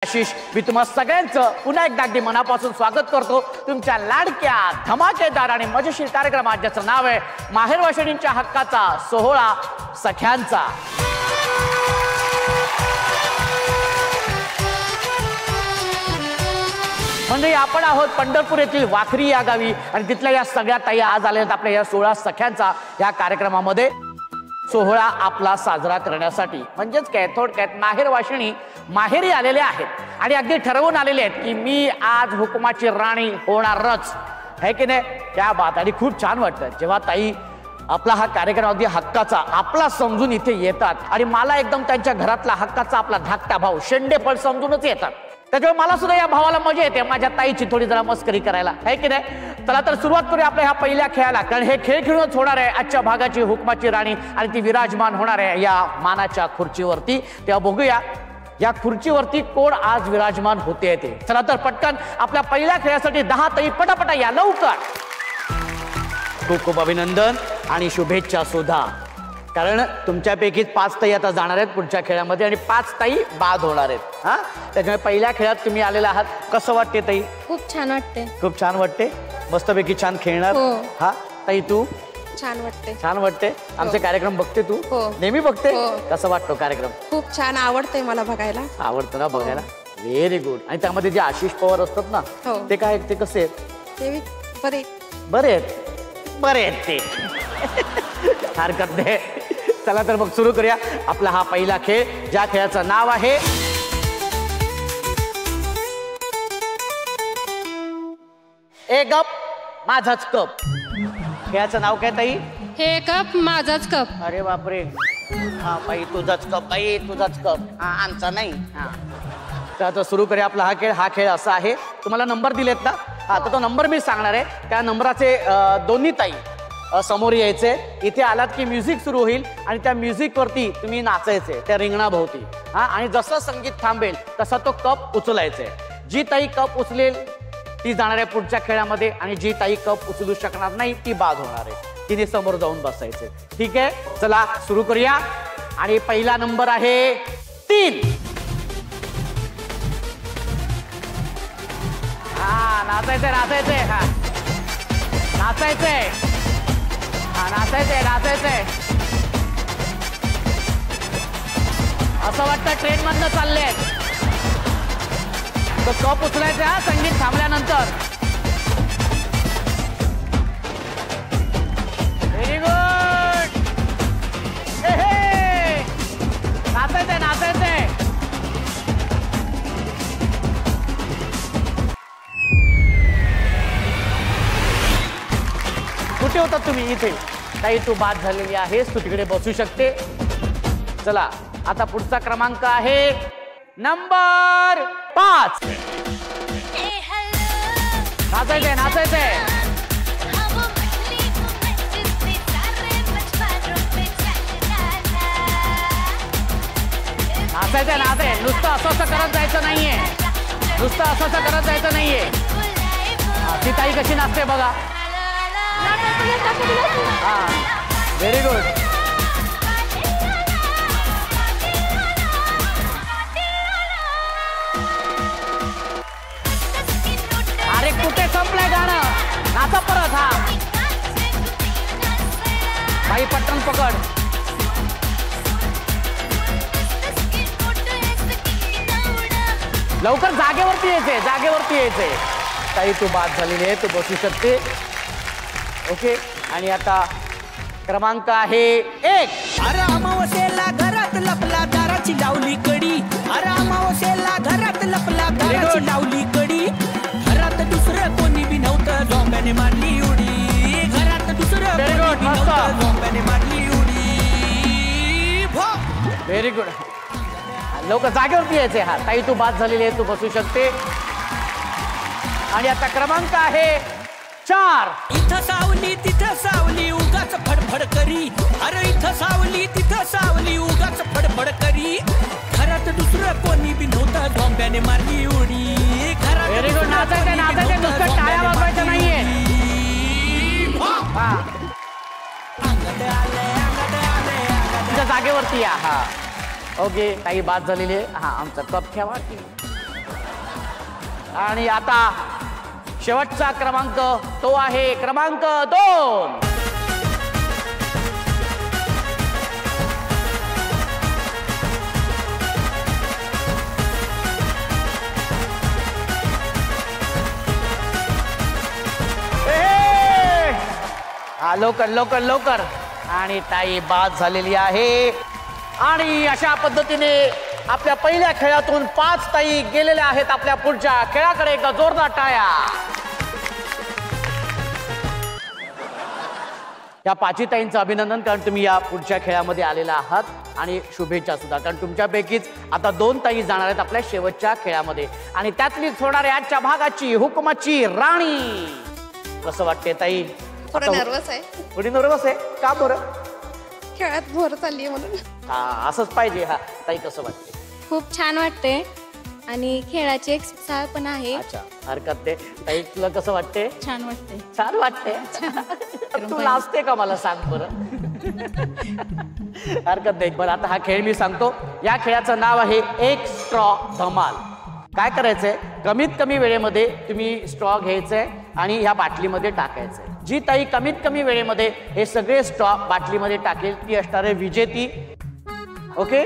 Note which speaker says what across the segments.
Speaker 1: आशिष मी तुम्हा सगळ्यांचं पुन्हा एकदा अगदी मनापासून स्वागत करतो तुमच्या लाडक्या धमाकेदार आणि मजेशीर कार्यक्रमात ज्याचं नाव आहे माहेर वाशिणींच्या हक्काचा सोहळा सख्यांचा। म्हणजे आपण आहोत पंढरपूर येथील वाखरी या गावी आणि तिथल्या या सगळ्या ताई आज आल्या आहेत आपल्या या 16 सख्यांचा या कार्यक्रमामध्ये सोहळा आपला साजरा करण्यासाठी। म्हणजेच काय थोडक्यात माहेर वाशिणी माहेरी आलेले आहेत आणि अगदी ठरवून आलेले आहेत की मी आज हुकुमाची राणी होणारच है की नाही। त्या बात आणि खूप छान वाटतं जेव्हा ताई आपला हा कार्यक्रम अगदी हक्काचा आपला समजून इथे येतात आणि मला एकदम त्यांच्या घरातला हक्काचा आपला धाकटा भाऊ शेंडेफळ समजूनच येतात। त्याच्यामुळे मला सुद्धा या भावाला मजा येते माझ्या ताईची थोडी जरा मस्करी करायला है की नाही। चला तर सुरुवात करूया आपल्या ह्या पहिल्या खेळाला कारण हे खेळ खेळूनच होणार आहे आजच्या भागाची हुकुमाची राणी आणि ती विराजमान होणार आहे या मानाच्या खुर्चीवरती। तेव्हा बघूया या खुर्चीवरती कोण आज विराजमान होते ते। चला तर पटकन आपल्या पहिल्या खेळासाठी 10 ताई पटापटा या लवकर। खूप खूप अभिनंदन आणि शुभेच्छा सुद्धा कारण तुमच्यापैकी 5 ताई आता जाणार आहेत पुढच्या खेळामध्ये आणि 5 ताई बाद होणार आहेत। हा त्याच्यामुळे पहिल्या खेळात तुम्ही आलेला आहात कसं वाटते ताई?
Speaker 2: खूप छान वाटते।
Speaker 1: खूप छान वाटते मस्तपैकी छान खेळणार। हा ताई तू?
Speaker 2: छान वाटते।
Speaker 1: छान वाटते आमचे कार्यक्रम बघते तू? नेहमी बघते? कसं वाटतो कार्यक्रम?
Speaker 2: खूप छान आवडते मला बघायला।
Speaker 1: आवडतं ना बघायला? Very good. आणि त्यामध्ये जे आशिष पवार असतात ना ते काय ते कसे आहेत?
Speaker 2: ते बरे
Speaker 1: बरे आहेत बरे आहेत ते हरकत नाही। चला तर मग सुरू करूया आपला हा पहिला खेळ ज्या खेळाचं नाव आहे ए गप माझाच कप। खेळाचं नाव काय ताई?
Speaker 2: हे कप माझाच कप।
Speaker 1: अरे बापरे हा बाई तुझाच कप बाई तुझाच कप हा आमचा नाही। हा तर आता सुरू करूया आपला हा खेळ। हा खेळ असा आहे तुम्हाला नंबर दिलेत ना हा तर तो नंबर मी सांगणार आहे त्या नंबराचे दोन्ही ताई समोर यायचे इथे आलात की म्युझिक सुरू होईल आणि त्या म्युझिक वरती तुम्ही नाचायचे त्या रिंगणाभोवती। हा आणि जसं संगीत थांबेल तसा तो कप उचलायचे। जी ताई कप उचलेल ती जाणार आहे पुढच्या खेळामध्ये आणि जी ताई कप उचलू शकणार नाही ती बाद होणार आहे। तिने समोर जाऊन बसायचे ठीक आहे। चला सुरू करूया आणि पहिला नंबर आहे 3। हा नाचायचंय नाचायचंय हा नाचायचंय हा नाचायचंय नाचायचंय असं वाटतं ट्रेन मधनं चालले तो कप उचलायचा हा संगीत थांबल्यानंतर। व्हेरी गुड नाचायचंय नाचायचंय कुठे होतात तुम्ही? इथे ताई तू बाद झालेली आहेस तू तिकडे बसू शकते। चला आता पुढचा क्रमांक आहे नंबर 5। नाचायचंय नाचायचंय नाचायचंय नाचाय नुसतं असं करत जायचं नाहीये नुसतं असं करत जायचं नाहीये। ती ताई कशी नाचते बघा। हा व्हेरी गुड। अरे कुठे संपलंय गाणं नाचा परत। हा बाई पटकन पकड लवकर जागेवरती यायचे जागेवरती यायचे। ताई तू बाद झालेली आहे तू बसू शकते ओके। आणि आता क्रमांक आहे 1।
Speaker 3: अरे अमावस्येला घरात लपला दाराची लावली कडी। अरे अमावस्येला घरात लपला दाराची लावली कडी। घरात दुसरं कोणी बी नव्हतं झोंब्याने मारली उडी। घरात दुसरं कोणी बी नव्हतं झोंब्याने मारली उडी।
Speaker 1: व्हेरी गुड लवकर जागेवरती यायचे। हा ताई तू बाद झालेली आहे तू बसू शकते। आणि आता क्रमांक आहे 4।
Speaker 3: इथं सावली तिथं सावली उगाच फडफड करी। अरे इथं सावली तिथं सावली उगाच फडफड करी। घरात दुसरं कोणी बी नव्हतं झोंब्याने मारली उडी। घरात
Speaker 1: व्हेरी गुड नाचायचं नाचायचं नुसतं टाळ्या वाजवायचं नाहीये। हा तुमच्या जागेवरती या। हा ओके काही बाद झालेली आहे। हा आमचा कप ठेवा की आणि आता शेवटचा क्रमांक तो आहे क्रमांक 2. हा लवकर लवकर लवकर. आणि ताई बाद झालेली आहे. आणि अशा पद्धतीने आपल्या पहिल्या खेळातून 5 ताई गेलेल्या आहेत आपल्या पुढच्या खेळाकडे. एक जोरदार टाळ्या. या 5 ताईंचं अभिनंदन, कारण तुम्ही या पुढच्या खेळामध्ये आलेला आहात. आणि शुभेच्छा सुद्धा, कारण तुमच्यापैकीच आता 2 ताई जाणार आहेत आपल्या शेवटच्या खेळामध्ये. आणि त्यातलीच होणार आहे आजच्या भागाची हुकुमाची राणी. कसं वाटते ताई?
Speaker 2: थोडं नर्वस आहे.
Speaker 1: थोडी नर्वस आहे का बरं?
Speaker 2: खेळात भर चालली म्हणून.
Speaker 1: हा असंच पाहिजे. हा ताई कसं वाटते?
Speaker 4: खूप छान वाटते आणि खेळाची एक उत्साह पण आहे.
Speaker 1: अच्छा हरकत नाही. ताई तुला कसं वाटते?
Speaker 4: छान वाटते.
Speaker 1: छान वाटते. तू नाचते का मला सांग बरं? हरकत नाही. बरं आता हा खेळ मी सांगतो. या खेळाचं नाव आहे एक स्ट्रॉ धमाल. काय करायचंय? कमीत कमी वेळेमध्ये तुम्ही स्ट्रॉ घ्यायचंय आणि ह्या बाटलीमध्ये टाकायचंय. जी ताई कमीत कमी वेळेमध्ये हे सगळे स्ट्रॉ बाटलीमध्ये टाकेल ती असणार आहे विजेती. ओके,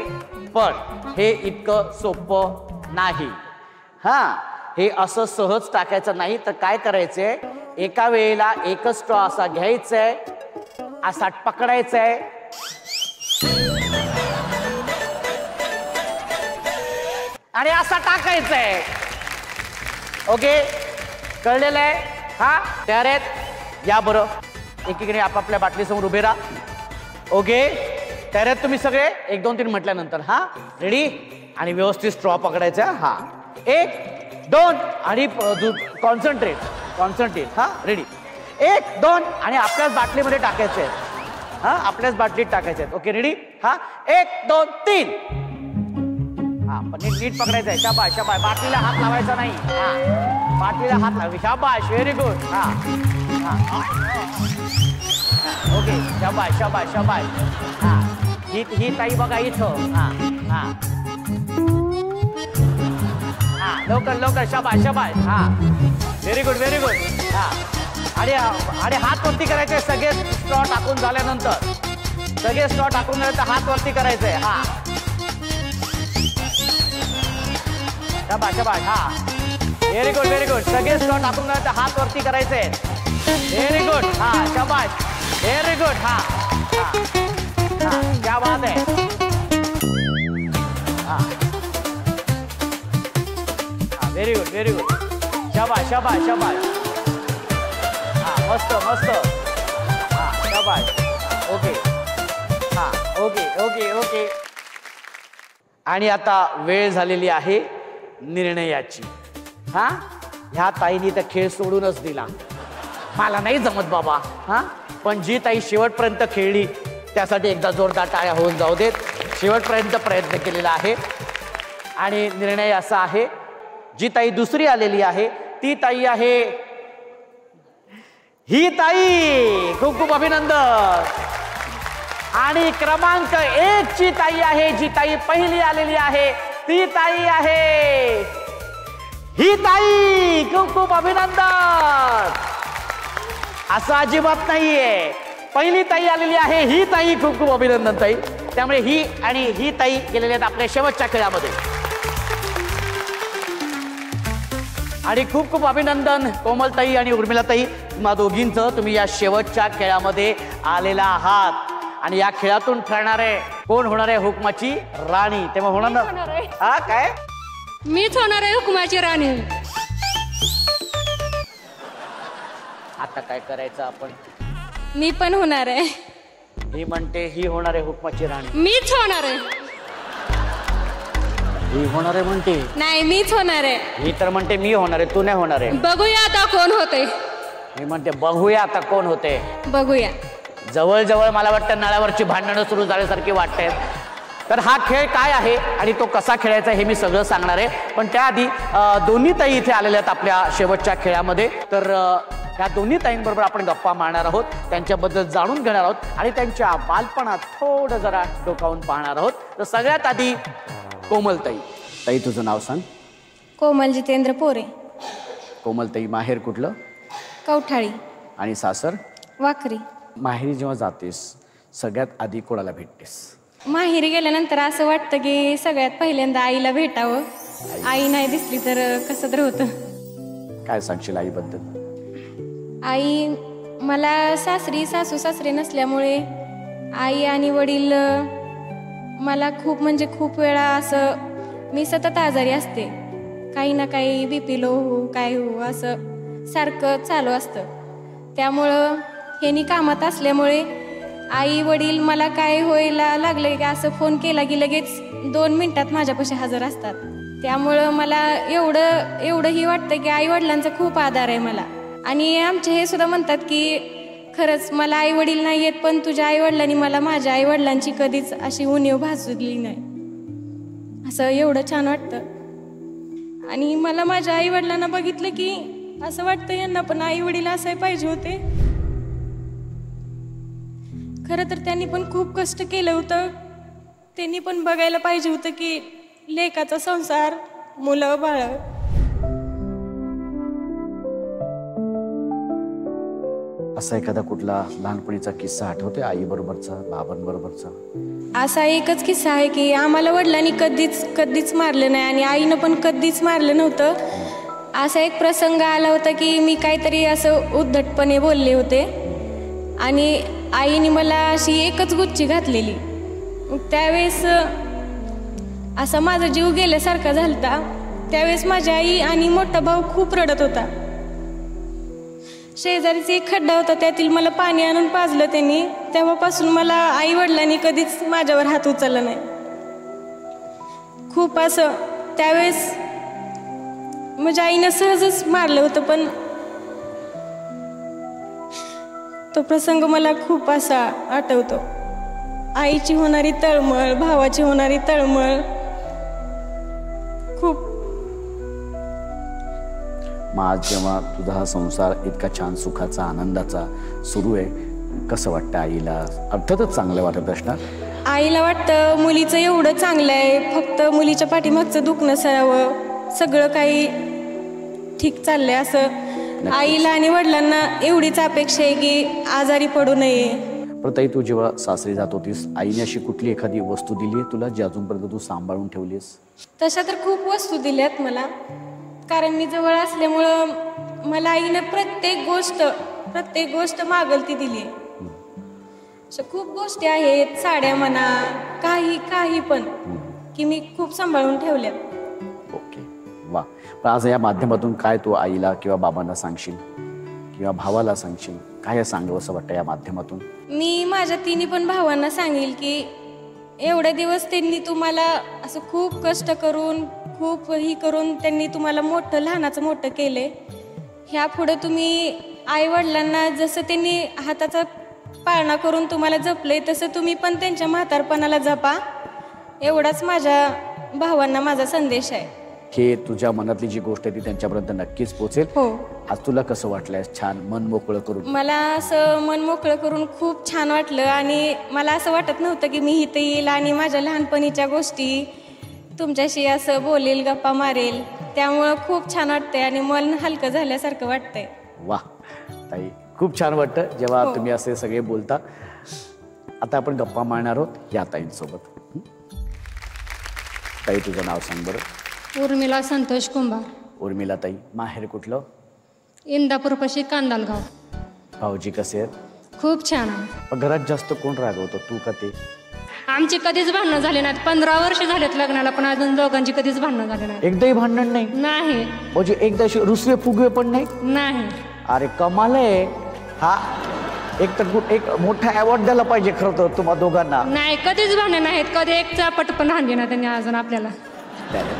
Speaker 1: पण हे इतकं सोपं नाही. हा हे असं सहज टाकायचं नाही. तर काय करायचंय? एका वेळेला एकच स्ट्रॉ असा घ्यायचाय, असा पकडायचाय आणि असा टाकायचंय. ओके, कळलेलं आहे? हा तयार आहेत? या बरं एकीकडे आपापल्या बाटलीसमोर उभे राहा. ओके तयार आहेत तुम्ही सगळे? 1 2 3 म्हटल्यानंतर हा रेडी. आणि व्यवस्थित स्ट्रॉ पकडायचा. हा 1 2 आणि कॉन्सन्ट्रेट कॉन्सन्ट्रेट. हा रेडी 1 2 आणि आपल्याच बाटलीमध्ये टाकायचे. हा आपल्याच बाटलीत टाकायचे. Okay ready. हा 1 2 3. हा पण नीट पकडायचं आहे. शाबाश शाबाश. बाटलीला हात लावायचा नाही. हा बाटलीला हात लावायचा. शाबाश व्हेरी गुड. हा हा ओके शाबाश शाबाश शाबाश. हा ही ताई बघा इथं. हा हा हा लवकर लवकर. शाबाश शाबाश. हा व्हेरी गुड व्हेरी गुड. हा आणि हात वरती करायचे सगळे स्ट्रॉ टाकून झाल्यानंतर. सगळे स्ट्रॉ टाकून झाल्यानंतर हात वरती करायचंय. हा शाबाश शाबाश. हा व्हेरी गुड व्हेरी गुड. सगळे स्ट्रॉ टाकून झाल्यानंतर हात वरती करायचे. Very good. हा शाबाश व्हेरी गुड. हा हा हा क्या बात आहे. हा हा व्हेरी गुड व्हेरी गुड. शाबाश शाबाश शाबाश. हा मस्त मस्त. हा शाबाश. ओके हा ओके ओके ओके. आणि आता वेळ झालेली आहे निर्णयाची. हा ह्या ताईनी तर खेळ सोडूनच दिला. मला नाही जमत बाबा. हा पण जी ताई शेवटपर्यंत खेळली त्यासाठी एकदा जोरदार टाळ्या होऊन जाऊ देत. शेवटपर्यंत प्रयत्न केलेला आहे. आणि निर्णय असा आहे, जी ताई दुसरी आलेली आहे ती ताई आहे ही ताई. खूप खूप अभिनंदन. आणि क्रमांक 1 ची ताई आहे जी ताई पहिली आलेली आहे ती ताई आहे ही ताई. खूप खूप अभिनंदन. असं अजिबात नाहीये. पहिली ताई आलेली आहे ही ताई. खूप खूप अभिनंदन ताई. त्यामुळे ही आणि ही ताई गेलेले आहेत आपल्या शेवटच्या खेळामध्ये. आणि खूप खूप अभिनंदन कोमलताई आणि उर्मिलाताई तुम्हा दोघींचं. तुम्ही या शेवटच्या खेळामध्ये आलेला आहात. आणि या खेळातून ठरणारे कोण होणार आहे हुकमाची राणी. तेव्हा होणार ना? हा काय?
Speaker 2: मीच होणार आहे हुकुमाची राणी.
Speaker 1: आता काय करायचं आपण?
Speaker 4: मी पण होणार आहे.
Speaker 1: ही म्हणते ही होणार आहे हुकमाची राणी.
Speaker 2: मीच होणार आहे.
Speaker 1: ही होणार आहे म्हणते.
Speaker 4: नाही मीच होणार आहे.
Speaker 1: ही तर म्हणते मी होणार आहे. तू नाही होणार आहे.
Speaker 2: बघूया आता कोण होते.
Speaker 1: मी म्हणते बघूया आता कोण होते.
Speaker 4: बघूया.
Speaker 1: जवळजवळ मला वाटतं नळावरची भांडणं सुरू झाल्यासारखी वाटते. तर हा खेळ काय आहे आणि तो कसा खेळायचा हे मी सगळं सांगणार आहे. पण त्याआधी दोन्ही ताई इथे आलेल्या आहेत आपल्या शेवटच्या खेळामध्ये. तर या दोन्ही ताईंबरोबर आपण गप्पा मारणार आहोत. त्यांच्याबद्दल जाणून घेणार आहोत आणि त्यांच्या बालपणात थोडं जरा डोकावून पाहणार आहोत. तर सगळ्यात आधी कोमलताई. ताई तुझं नाव सांग.
Speaker 4: कोमल जितेंद्र पोरे.
Speaker 1: कोमलताई, माहेर कुठलं
Speaker 4: कवठाळी
Speaker 1: आणि सासर
Speaker 4: वाखरी.
Speaker 1: माहेरी जेव्हा जातेस सगळ्यात आधी कोणाला भेटतेस?
Speaker 4: माहेरी गेल्यानंतर असं वाटतं की सगळ्यात पहिल्यांदा आईला भेटावं. आई नाही दिसली तर कसं तर होतं.
Speaker 1: काय सांगशील आईबद्दल?
Speaker 4: आई मला सासू सासरे नसल्यामुळे आई आणि वडील मला खूप वेळा असं मी सतत आजारी असते. काही ना काही BP लो हो काय हो असं सारखं चालू असतं. त्यामुळं ह्यांनी कामात असल्यामुळे आई वडील मला काय व्हायला लागलं की असं फोन केला की लगेच 2 मिनिटात माझ्यापाशी हजर असतात. त्यामुळं मला एवढंही वाटतं की आई वडिलांचा खूप आधार आहे मला. आणि आमचे हे सुद्धा म्हणतात की खरंच मला आई वडील नाही आहेत पण तुझ्या आई वडिलांनी मला माझ्या आई वडिलांची कधीच अशी उणीव भासवली नाही. असं एवढं छान वाटतं. आणि मला माझ्या आई वडिलांना बघितलं की असं वाटतं यांना पण आई वडील असाय पाहिजे होते. खरं तर त्यांनी पण खूप कष्ट केलं होतं. त्यांनी पण बघायला पाहिजे होतं की लेकाचा संसार मुलं बाळ.
Speaker 1: असा एखादा कुठला लहानपणीचा किस्सा आठवते आई बरोबरचा, बाबांबरोबरचा?
Speaker 4: असा एकच किस्सा आहे की आम्हाला वडिलांनी कधीच मारलं नाही आणि आईनं पण कधीच मारलं नव्हतं. असा एक प्रसंग आला होता की मी काहीतरी असं उद्धटपणे बोलले होते आणि आईने मला अशी एकच गुच्ची घातलेली. त्यावेळेस असा माझा जीव गेल्यासारखा झालता. त्यावेळेस माझी आई आणि मोठा भाऊ खूप रडत होता. शेजारीचा एक खड्डा होता त्यातील मला पाणी आणून पाजलं त्यांनी. तेव्हापासून मला आई वडिलांनी कधीच माझ्यावर हात उचलला नाही. खूप असं त्यावेळेस माझ्या आईनं सहजच मारलं होतं पण तो प्रसंग मला खूप असा आठवतो. आईची होणारी तळमळ, भावाची होणारी तळमळ खूप.
Speaker 1: मग आज जेव्हा तुझा हा संसार इतका छान सुखाचा आनंदाचा सुरू आहे, कसं वाटतं आईला? अर्थातच चांगलं वाटत असणार.
Speaker 4: आईला वाटतं मुलीचं एवढं चांगलं आहे, फक्त मुलीच्या पाठीमागचं दुखणं सरावं, सगळं काही ठीक चाललंय असं. आईला आणि वडिलांना एवढीच अपेक्षा आहे की आजारी पडू नये.
Speaker 1: पण ताई, तू जेव्हा सासरी जात होतीस आईने अशी कुठली एखादी वस्तू दिली आहे तुला जी अजूनपर्यंत तू सांभाळून ठेवलीस?
Speaker 4: तशा तर खूप वस्तू दिल्यात मला, कारण मी जवळ असल्यामुळं मला आईनं प्रत्येक गोष्ट मागल ती दिली आहे. अशा खूप गोष्टी आहेत, साड्या म्हणा, काही पण की मी खूप सांभाळून ठेवल्यात.
Speaker 1: ओके, वा. पण आज या माध्यमातून काय तू आईला किंवा बाबांना सांगशील किंवा भावाला सांगशील? काय सांगावं असं वाटतं या माध्यमातून?
Speaker 4: मी माझ्या तिन्ही पण भावांना सांगेल की एवढे दिवस त्यांनी तुम्हाला असं खूप कष्ट करून खूप ही करून त्यांनी तुम्हाला लहानाचं मोठं केले. ह्या पुढे तुम्ही आई वडिलांना जसं त्यांनी हाताचा पाळणा करून तुम्हाला जपले तसं तुम्ही पण त्यांच्या म्हातारपणाला जपा. एवढाच माझ्या भावांना माझा संदेश आहे.
Speaker 1: हे तुझ्या मनातली जी गोष्ट आहे ती त्यांच्यापर्यंत नक्कीच पोहोचेल.
Speaker 4: हो.
Speaker 1: आज तुला कसं वाटलंय छान मन मोकळं करून?
Speaker 4: मला असं मन मोकळं करून खूप छान वाटलं आणि मला असं वाटत नव्हतं की मी इथं येईल आणि माझ्या लहानपणीच्या गोष्टी तुमच्याशी असं बोलेल, गप्पा मारेल. त्यामुळं खूप छान वाटतंय आणि मन हलकं झाल्यासारखं वाटतंय.
Speaker 1: वा ताई, खूप छान वाटतं जेव्हा तुम्ही असे सगळे बोलता. आता आपण गप्पा मारणार आहोत या ताईंसोबत. ताई, तुझं नाव सांग बरं.
Speaker 2: उर्मिला संतोष कुंभार.
Speaker 1: उर्मिला ताई, माहेर कुठलं?
Speaker 2: इंदापूरपाशी कांदालगाव.
Speaker 1: भाऊजी कसे आहेत?
Speaker 2: खूप छान आहे.
Speaker 1: घरात जास्त कोण रागवतो, तू का ते?
Speaker 2: आमची कधीच भांडणं झाली नाहीत. 15 वर्ष झालेत लग्नाला पण अजून दोघांची कधीच भांडणं झाली नाही.
Speaker 1: एकदाही भांडण नाही?
Speaker 2: नाही.
Speaker 1: म्हणजे एकदा रुसवे फुगवे पण नाही?
Speaker 2: नाही.
Speaker 1: अरे कमाल आहे. हा एक मोठा अवॉर्ड द्यायला पाहिजे खरं तर तुम्हा दोघांना.
Speaker 2: नाही, कधीच भांडण नाहीत. कधी एक चापट पण हाणली ना त्यांनी अजून आपल्याला.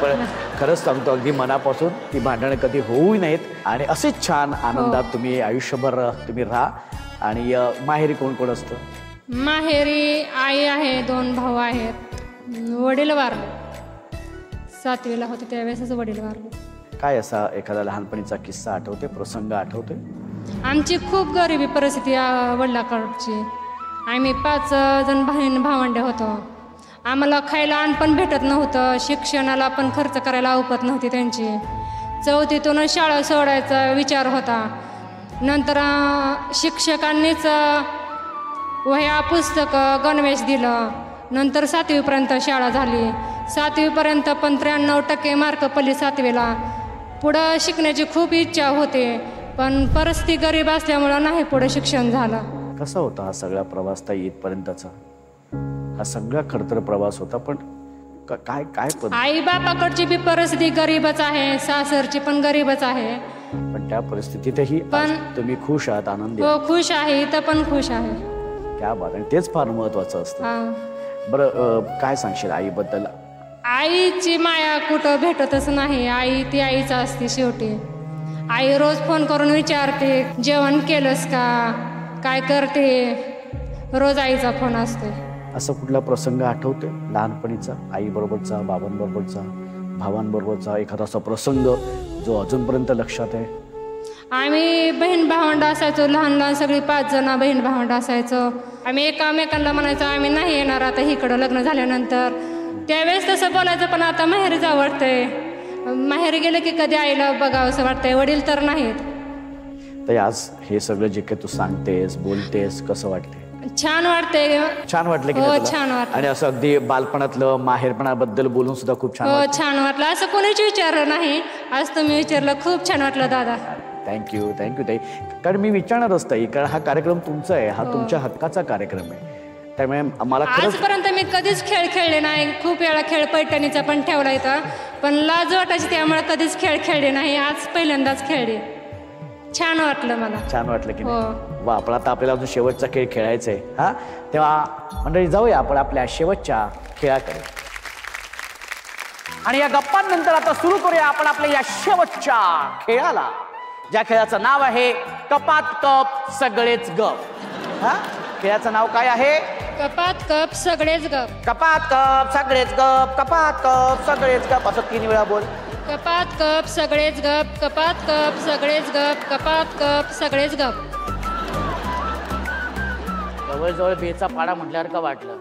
Speaker 1: पण खरंच सांगतो अगदी मनापासून ती भांडणं कधी होऊ नयेत आणि असेच छान आनंदात तुम्ही आयुष्यभर तुम्ही राहा. आणि माहेरी कोण कोण असतं?
Speaker 2: माहेरी आई आहे, 2 भाऊ आहेत. वडील वारले, 7वीला होते त्यावेळेसच वडील वारले.
Speaker 1: काय असा एखादा लहानपणीचा किस्सा आठवते, प्रसंग आठवते?
Speaker 2: आमची खूप गरिबी परिस्थिती वडिलाकडची. आम्ही 5 जण भावंडे होतो. आम्हाला खायला अन्न पण भेटत नव्हतं, शिक्षणाला पण खर्च करायला अवपत नव्हती त्यांची. 4थीतूनच शाळा सोडायचा विचार होता. नंतर शिक्षकांनीच वह्या पुस्तकं गणवेश दिलं. नंतर 7वीपर्यंत शाळा झाली. 7वीपर्यंत पण 93% मार्क पडली 7वीला. पुढं शिकण्याची खूप इच्छा होते, पण परिस्थिती गरीब असल्यामुळं नाही पुढं शिक्षण झालं.
Speaker 1: कसा होता हा सगळा प्रवास ताई इथपर्यंतचा? हा सगळा खडतर प्रवास होता, पण काय काय
Speaker 2: आई बापाकडची बी परिस्थिती गरीबच आहे, सासरची पण गरीबच आहे.
Speaker 1: पण त्या परिस्थितीतही
Speaker 2: पण
Speaker 1: तुम्ही खुश आहात, आनंदी
Speaker 2: हो खुश आहे, इथं पण खुश आहे.
Speaker 1: क्या बात. आणि तेच फार महत्वाचं असतं.
Speaker 2: हा.
Speaker 1: बरं काय सांगशील आईबद्दल?
Speaker 2: आईची माया कुठं भेटतच नाही. आई ती आईच असते शेवटी. आई रोज फोन करून विचारते, जेवण केलंस का, काय करते, रोज आईचा फोन असतो.
Speaker 1: असं कुठला प्रसंग आठवतोय लहानपणीचा, आईबरोबरचा, बाबांबरोबरचा, भावांबरोबरचा एखादा असा प्रसंग जो अजूनपर्यंत लक्षात आहे?
Speaker 2: आम्ही बहीण भावंड असायचो, लहान लहान सगळी 5 जण बहीण भावंड असायचो. आम्ही एकामेकांना म्हणायचो आम्ही नाही येणार आता इकडं लग्न झाल्यानंतर. त्यावेळेस तसं बोलायचं, पण आता माहेरी जावं वाटतंय. माहेरी गेलं की कधी आईला बघावं असं वाटतंय, वडील तर नाहीत.
Speaker 1: तर आज हे सगळं जे काही तू सांगतेस, बोलतेस, कसं वाटतंय?
Speaker 2: छान वाटतंय.
Speaker 1: छान वाटलं की
Speaker 2: हो,
Speaker 1: नाही तुला?
Speaker 2: छान वाटलं.
Speaker 1: आणि असं अगदी बालपणातलं माहेरपणाबद्दल बोलून सुद्धा खूप छान
Speaker 2: हो
Speaker 1: वाटलं.
Speaker 2: छान वाटलं. असं कोणीच विचारलं नाही, आज तुम्ही विचारलं, खूप छान वाटलं दादा.
Speaker 1: थँक्यू थँक्यू ताई. कारण मी विचारणारच ताई, कारण हा कार्यक्रम तुमचा आहे, हा तुमच्या हक्काचा कार्यक्रम आहे. त्यामुळे मला खरंच
Speaker 2: आजपर्यंत मी कधीच खेळ खेळले नाही. खूप वेळा खेळ पैठणीचा पण ठेवला इथं, पण लाज वाटायची त्यामुळे कधीच खेळ खेळले नाही. आज पहिल्यांदाच खेळले. छान वाटलं मला.
Speaker 1: छान वाटलं की
Speaker 2: हो.
Speaker 1: नाही? वा. आपण आता आपल्याला अजून शेवटचा खेळ खेळायचा आहे. हा, तेव्हा मंडळी जाऊया आपण आपल्या शेवटच्या खेळाकडे. आणि या गप्पांनंतर आता सुरू करूया आपण आपल्या या शेवटच्या खेळाला, ज्या खेळाचं नाव आहे कपात कप सगळेच गप. हा, खेळाचं नाव काय आहे?
Speaker 2: कपात कप सगळेच गप.
Speaker 1: कपात कप सगळेच गप, कपात कप सगळेच गप, असं 3 वेळा बोल.
Speaker 2: कपात कप सगळेच गप, कपात कप सगळेच गप, कपात कप सगळेच गप.
Speaker 1: जवळजवळ बेचा पाडा म्हटल्यावर का वाटलं?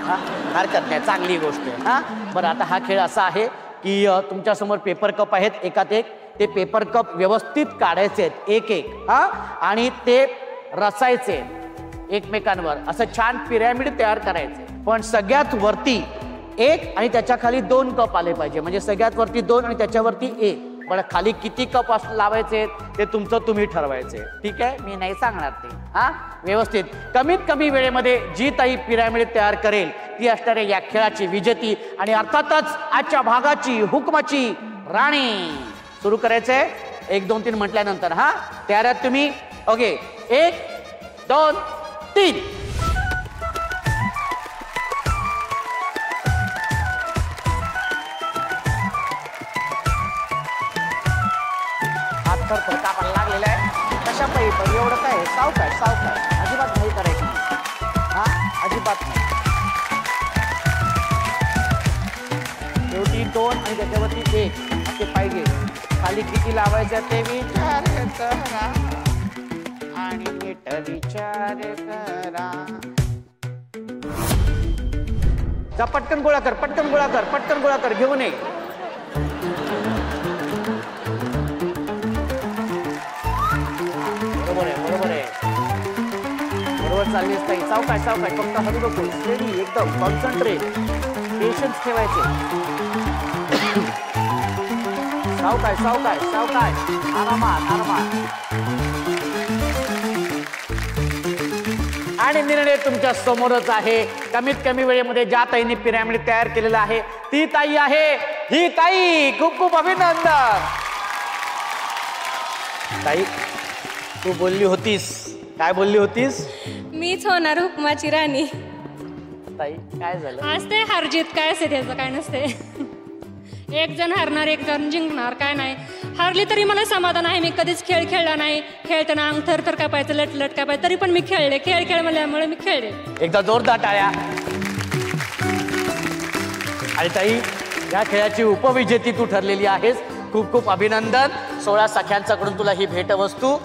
Speaker 1: हा, हरकत नाही, चांगली गोष्ट आहे. हा, बरं आता हा खेळ असा आहे की तुमच्यासमोर पेपर कप आहेत, एकात एक. ते पेपर कप व्यवस्थित काढायचे आहेत, एक एक. हा, आणि ते रचायचे एकमेकांवर, असं छान पिरॅमिड तयार करायचे. पण सगळ्यात वरती 1 आणि त्याच्या खाली 2 कप आले पाहिजे. म्हणजे सगळ्यात वरती 2 आणि त्याच्यावरती 1. पण खाली किती कप लावायचे ते तुमचं तुम्ही ठरवायचे. ठीक आहे, मी नाही सांगणार ते. हा, व्यवस्थित कमीत कमी वेळेमध्ये जी ताई पिरॅमिड तयार करेल ती असणाऱ्या या खेळाची विजेती आणि अर्थातच आजच्या भागाची हुकमाची राणी. सुरू करायचंय 1 2 3 म्हटल्यानंतर. हा, तयार आहात तुम्ही? ओके. 1 2 3. हात तर कापायला लागलेला आहे. कशा पाहिजे एवढं काय? सावकाश सावकाश, अजिबात नाही करायची. हा, अजिबात नाही. शेवटी 2 आणि त्याच्यावरती 1 असे पाहिजे. खाली किती लावायचं ते विचार करा आणि नीट विचार करा. जा, पटकन गोळा कर, पटकन गोळा कर, पटकन गोळा कर, घेऊन ये. बरोबर आहे, बरोबर आहे, बरोबर चालली असता. सावकाश सावकाश, फक्त हळू नको, स्टेडी, एकदम कॉन्सन्ट्रेट, पेशन्स ठेवायचे. सावकाश सावकाश सावकाश, आरामात आरामात. आणि निर्णय तुमच्या समोरच आहे. कमीत कमी वेळेमध्ये ज्या ताईने पिरॅमिड तयार केलेला आहे ती ताई आहे ही ताई. खूप खूप अभिनंदन ताई. तू बोलली होतीस, काय बोलली होतीस?
Speaker 4: मीच होणार हुकमाची राणी.
Speaker 1: ताई काय झालं?
Speaker 2: आज ते हारजीत काय असते त्याचं काय नसते. एक जण हरणार, एक जण जिंकणार, काय नाही. हारली तरी मला समाधान आहे. मी कधीच खेळ खेळला नाही. खेळताना अंग थर कापायचं, लट कापायचं, तरी पण मी खेळले. खेळ म्हणल्यामुळे मी खेळले.
Speaker 1: एकदा जोरदार टाळ्या. आणि ताई, या खेळाची उपविजेती तू ठरलेली आहेस. खूप खूप अभिनंदन. 16 सख्यांच्याकडून तुला ही भेटवस्तू.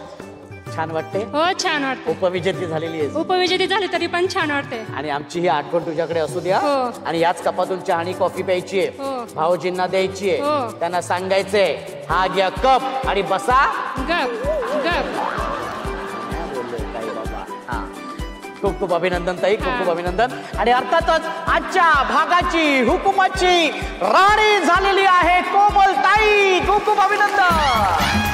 Speaker 1: छान वाटते?
Speaker 2: हो छान वाटते.
Speaker 1: उपविजेती झालेली आहे.
Speaker 2: उपविजेती झाली तरी पण छान वाटते.
Speaker 1: आणि आमची ही आठवण तुझ्याकडे असू द्या.
Speaker 2: हो.
Speaker 1: आणि याच कपातून चहा आणि कॉफी प्यायची आहे.
Speaker 2: हो.
Speaker 1: भाऊजींना द्यायची आहे.
Speaker 2: हो.
Speaker 1: त्यांना सांगायचंय हा घ्या कप आणि बसा
Speaker 2: गप गप.
Speaker 1: खूप खूप अभिनंदन ताई, खूप खूप अभिनंदन. आणि अर्थातच आजच्या भागाची हुकुमाची राणी झालेली आहे कोमल ताई. खूप खूप अभिनंदन.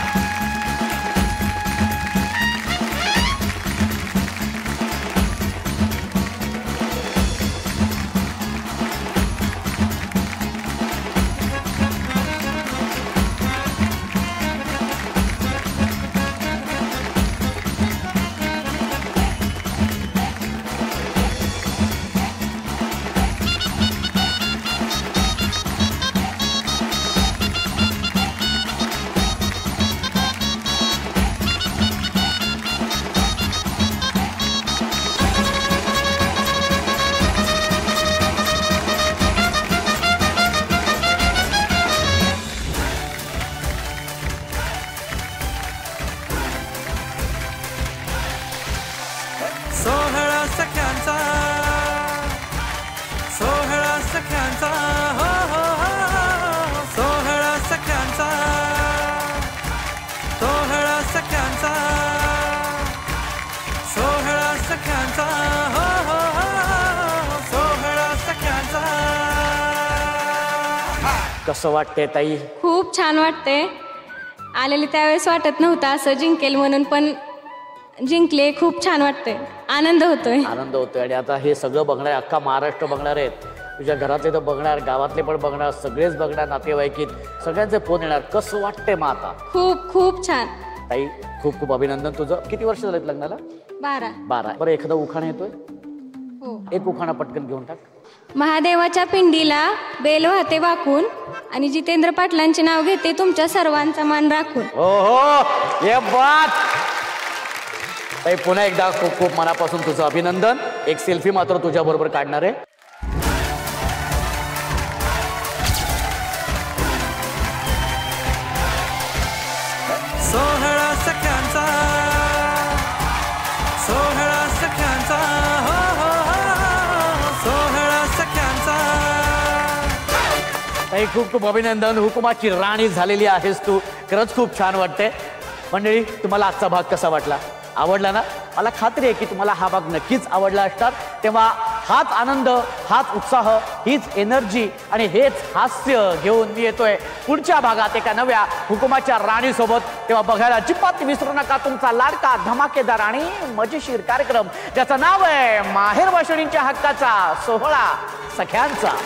Speaker 1: कसं वाटतंय ताई?
Speaker 4: खूप छान वाटते. आलेले त्यावेळेस वाटत नव्हतं असं जिंकेल म्हणून, पण जिंकले. खूप छान वाटते. आनंद होतोय.
Speaker 1: आनंद होतोय. आणि आता हे सगळं बघणार, अख्खा महाराष्ट्र बघणार आहेत. तुझ्या घरातले तर बघणार, गावातले पण बघणार, सगळेच बघणार, नातेवाईकीत सगळ्यांचे फोन येणार. कसं वाटतंय मग आता?
Speaker 4: खूप खूप छान.
Speaker 1: ताई खूप खूप अभिनंदन. तुझं किती वर्ष झालेत लग्नाला? 12. बरं एखादा उखाणा येतोय?
Speaker 4: हो. एक
Speaker 1: उखाणा पटकन घेऊन टाक.
Speaker 4: महादेवाच्या पिंडीला बेल वाहते वाकून आणि जितेंद्र पाटलांचे नाव घेते तुमच्या सर्वांचा मान राखून.
Speaker 1: हो ये बात. ताई पुन्हा एकदा खूप खूप मनापासून तुझं अभिनंदन. एक सेल्फी मात्र तुझ्या बरोबर काढणार आहे.
Speaker 3: सोहळा सख्यांचा, सोहळा सख्यांचा, हो हो हो, सोहळा सख्यांचा.
Speaker 1: ताई खूप खूप अभिनंदन. हुकुमाची राणी झालेली आहेस तू. खरंच खूप छान वाटतंय. मंडळी तुम्हाला आजचा भाग कसा वाटला? आवडला ना? मला खात्री आहे की तुम्हाला हा भाग नक्कीच आवडला असणार. तेव्हा हाच आनंद, हाच उत्साह, हीच एनर्जी आणि हेच हास्य घेऊन मी येतोय पुढच्या भागात एका नव्या हुकुमाच्या राणीसोबत. तेव्हा बघायला अजिबात विसरू नका तुमचा लाडका धमाकेदार आणि मजेशीर कार्यक्रम ज्याचं नाव आहे माहेर वाशिणींच्या हक्काचा सोहळा सख्यांचा.